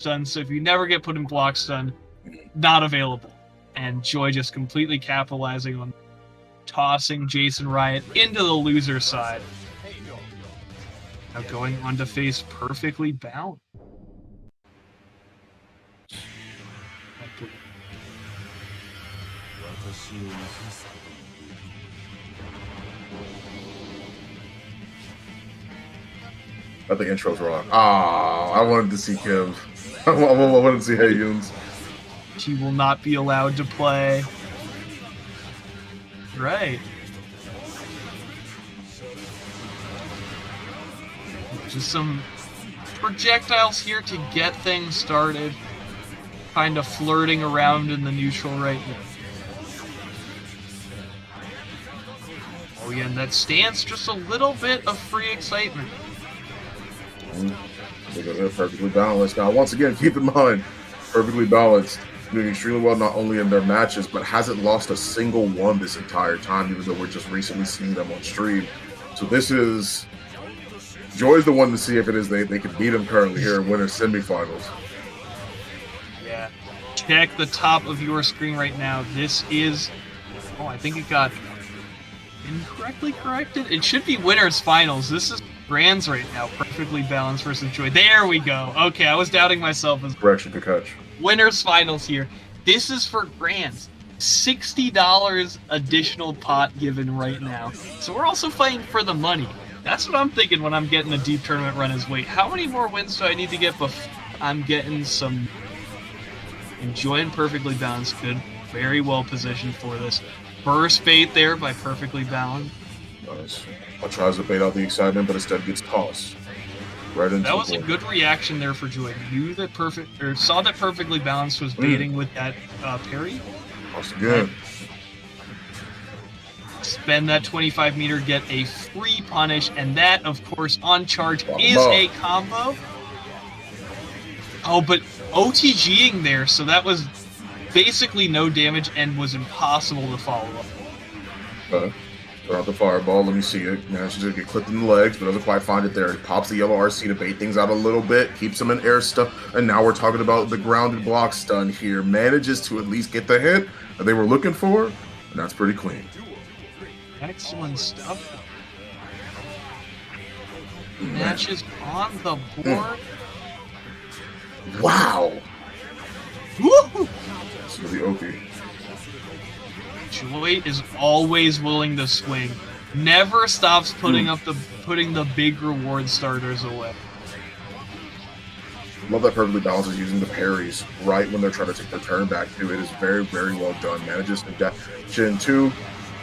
stun, so if you never get put in block stun, not available. And Joy just completely capitalizing on tossing Jason Riot into the loser side. Now going on to face Perfectly Bound. I think intro's wrong. I wanted to see Kim. I wanted to see Haehyun's. She will not be allowed to play. Right. Just some projectiles here to get things started. Kind of flirting around in the neutral right now. Oh yeah, and that stance, just a little bit of free excitement. They're perfectly balanced. Now, once again, keep in mind, perfectly balanced, doing extremely well not only in their matches, but hasn't lost a single one this entire time, even though we're just recently seeing them on stream. So this is... Joy's the one to see if it is they can beat him currently here in Winners semifinals. Yeah. Check the top of your screen right now. This is... Oh, I think it got incorrectly corrected. It should be Winners finals. This is Grands right now. Perfectly balanced versus Joy. There we go. Okay, I was doubting myself. Correction to catch. Winners finals here. This is for Grands. $60 additional pot given right now. So we're also fighting for the money. That's what I'm thinking when I'm getting a deep tournament run is, wait, how many more wins do I need to get before I'm getting some... Enjoying Perfectly Balanced. Good. Very well positioned for this. Burst bait there by Perfectly Balanced. Nice. Tries to bait out the excitement, but instead gets tossed. Right into that was a good reaction there for Joy. Knew that saw that Perfectly Balanced was baiting with that parry. Once again. Spend that 25 meter, get a free punish, and that, of course, on charge is a combo. Oh, but OTGing there, so that was basically no damage and was impossible to follow up. Throw out the fireball, let me see it. Manages to get clipped in the legs, but doesn't quite find it there. He pops the yellow RC to bait things out a little bit, keeps him in air stuff, and now we're talking about the grounded block stun here. Manages to at least get the hit that they were looking for, and that's pretty clean. Excellent stuff. Matches on the board. Wow. Woo! This is the Oki. Joy is always willing to swing. Never stops putting the big reward starters away. Love that Perfectly Balanced is using the parries right when they're trying to take their turn back too. It is very, very well done. Manages to get Shin 2.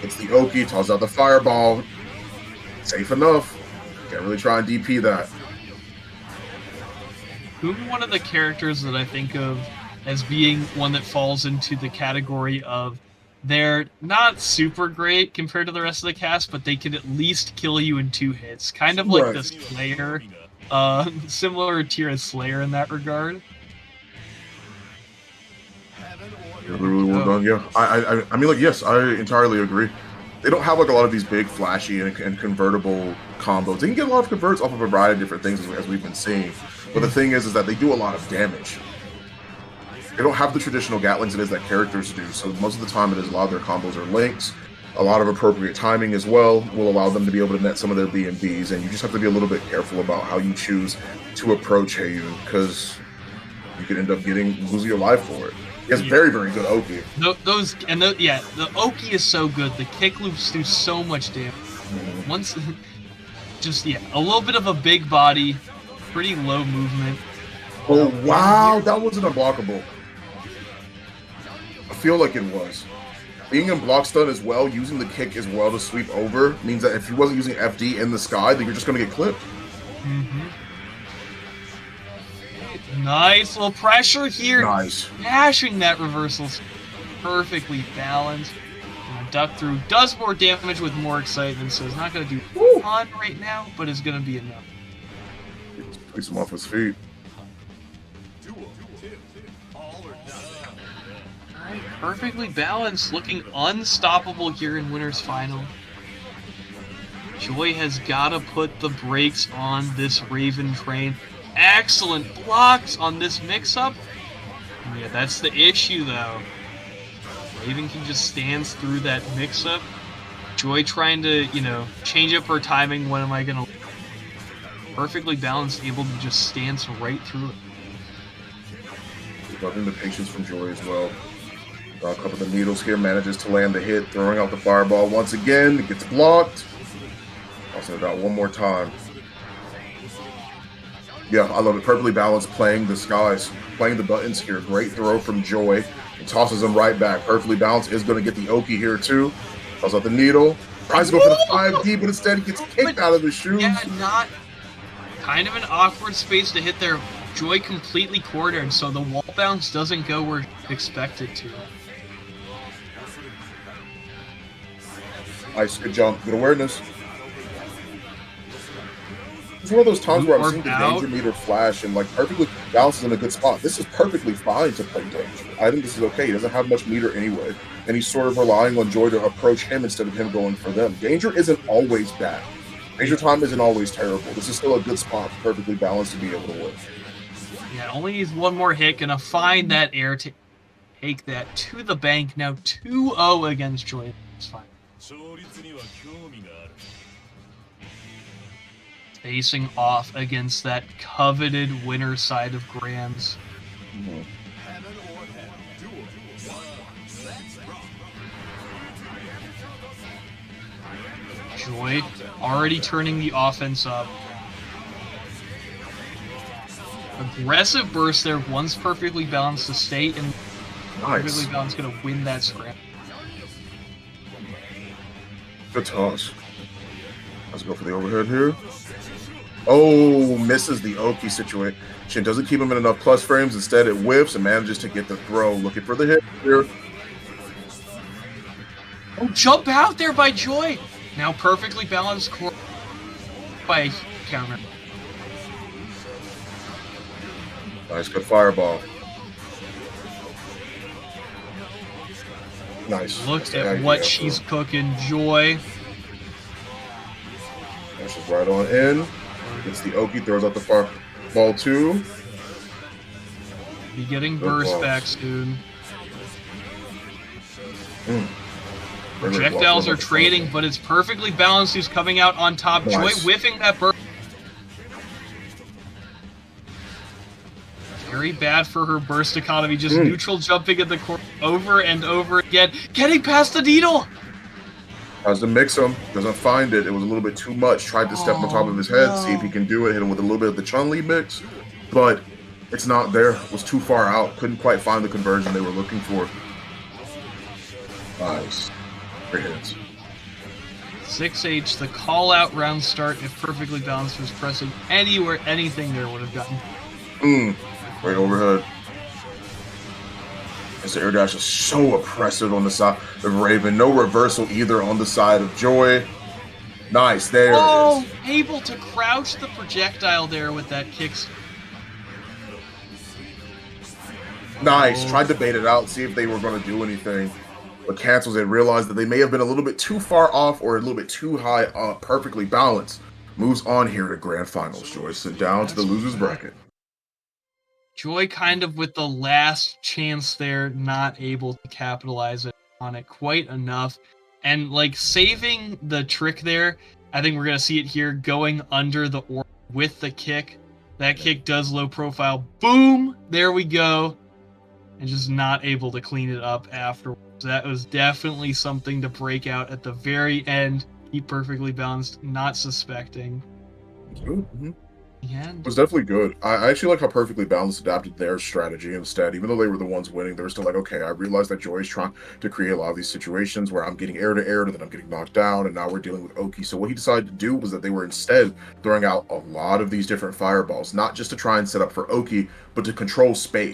It's the Oki, tosses out the fireball. Safe enough. Can't really try and DP that. Who's one of the characters that I think of as being one that falls into the category of they're not super great compared to the rest of the cast, but they can at least kill you in 2 hits. Kind of like the Slayer. Similar tier as Slayer in that regard. Yeah, really well done. Yeah, I mean, like, yes, I entirely agree. They don't have like a lot of these big, flashy and convertible combos. They can get a lot of converts off of a variety of different things as we've been seeing. But the thing is that they do a lot of damage. They don't have the traditional Gatlings it is that characters do. So most of the time, it is a lot of their combos are links. A lot of appropriate timing as well will allow them to be able to net some of their BNBs. And you just have to be a little bit careful about how you choose to approach Haehyun, because you could end up losing your life for it. It's very, very good Oki. The Oki is so good. The kick loops do so much damage. A little bit of a big body, pretty low movement. Oh wow, that wasn't unblockable. I feel like it was. Being in block stun as well, using the kick as well to sweep over, means that if he wasn't using FD in the sky, then you're just going to get clipped. Nice little pressure here. Nice. Smashing that reversal. Perfectly balanced. Duck through. Does more damage with more excitement, so it's not going to do a ton right now, but it's going to be enough. Takes him off his feet. Alright, Perfectly Balanced, looking unstoppable here in Winners Final. Joy has got to put the brakes on this Raven train. excellent blocks on this mix-up. Yeah, that's the issue, though. Raven King just stands through that mix-up. Joy trying to, change up her timing. When am I going to... Perfectly balanced, able to just stance right through it. Loving the patience from Joy as well. A couple of the needles here, manages to land the hit, throwing out the fireball once again. It gets blocked. Also got one more time. Yeah, I love it. Perfectly balanced, playing the skies, playing the buttons here. Great throw from Joy. It tosses him right back. Perfectly balanced is going to get the Oki here too. Calls out the needle. Tries to go for the 5D, but instead he gets kicked out of his shoes. Yeah, not kind of an awkward space to hit there. Joy completely cornered, so the wall bounce doesn't go where you expect it to. Nice, good jump, good awareness. It's one of those times where I'm seeing the danger meter flash and like perfectly balances in a good spot. This is perfectly fine to play danger. I think this is okay. He doesn't have much meter anyway, and he's sort of relying on Joy to approach him instead of him going for them. Danger isn't always bad. Danger time isn't always terrible. This is still a good spot, perfectly balanced to be able to win. Yeah, only needs one more hit. Gonna find that air to take that to the bank. Now 2-0 against Joy. It's fine. Facing off against that coveted winner side of Grands. Mm-hmm. Joy already turning the offense up. Aggressive burst there. Once perfectly balanced to stay in. Nice. Perfectly balanced gonna win that scram. Good toss. Let's go for the overhead here. Oh, misses the Oki situation. Doesn't keep him in enough plus frames. Instead, it whiffs and manages to get the throw. Looking for the hit here. Oh, jump out there by Joy. Now perfectly balanced core by counter. Nice, good fireball. Nice. Look at what she's cooking, Joy. Pushes right on in. Gets the Oki, throws out the fireball too. Be getting burst back soon. Projectiles are trading, but it's perfectly balanced. He's coming out on top. Nice. Joy whiffing that burst. Very bad for her burst economy. Just neutral jumping in the corner over and over again. Getting past the needle. Tries to mix him. Doesn't find it. It was a little bit too much. Tried to step on top of his head, see if he can do it. Hit him with a little bit of the Chun-Li mix. But it's not there. It was too far out. Couldn't quite find the conversion they were looking for. Nice. Great hits. 6H, the call-out round start, if perfectly balanced, was pressing anywhere, anything there would have gotten. Great overhead. This air dash is so oppressive on the side of Raven. No reversal either on the side of Joy. Nice, there it is. Able to crouch the projectile there with that kick. Nice. Tried to bait it out, see if they were going to do anything. But cancels it. Realized that they may have been a little bit too far off or a little bit too high up. Perfectly balanced. Moves on here to Grand Finals, Joy. So down to the loser's bracket. Joy kind of with the last chance there, not able to capitalize on it quite enough. And like saving the trick there, I think we're going to see it here going under the orb with the kick. That kick does low profile. Boom! There we go. And just not able to clean it up afterwards. That was definitely something to break out at the very end. Keep perfectly balanced, not suspecting. Mm-hmm. It was definitely good. I actually like how perfectly balanced adapted their strategy instead. Even though they were the ones winning, they were still like, okay, I realized that Joy is trying to create a lot of these situations where I'm getting air to air, and then I'm getting knocked down, and now we're dealing with Oki. So what he decided to do was that they were instead throwing out a lot of these different fireballs, not just to try and set up for Oki, but to control space.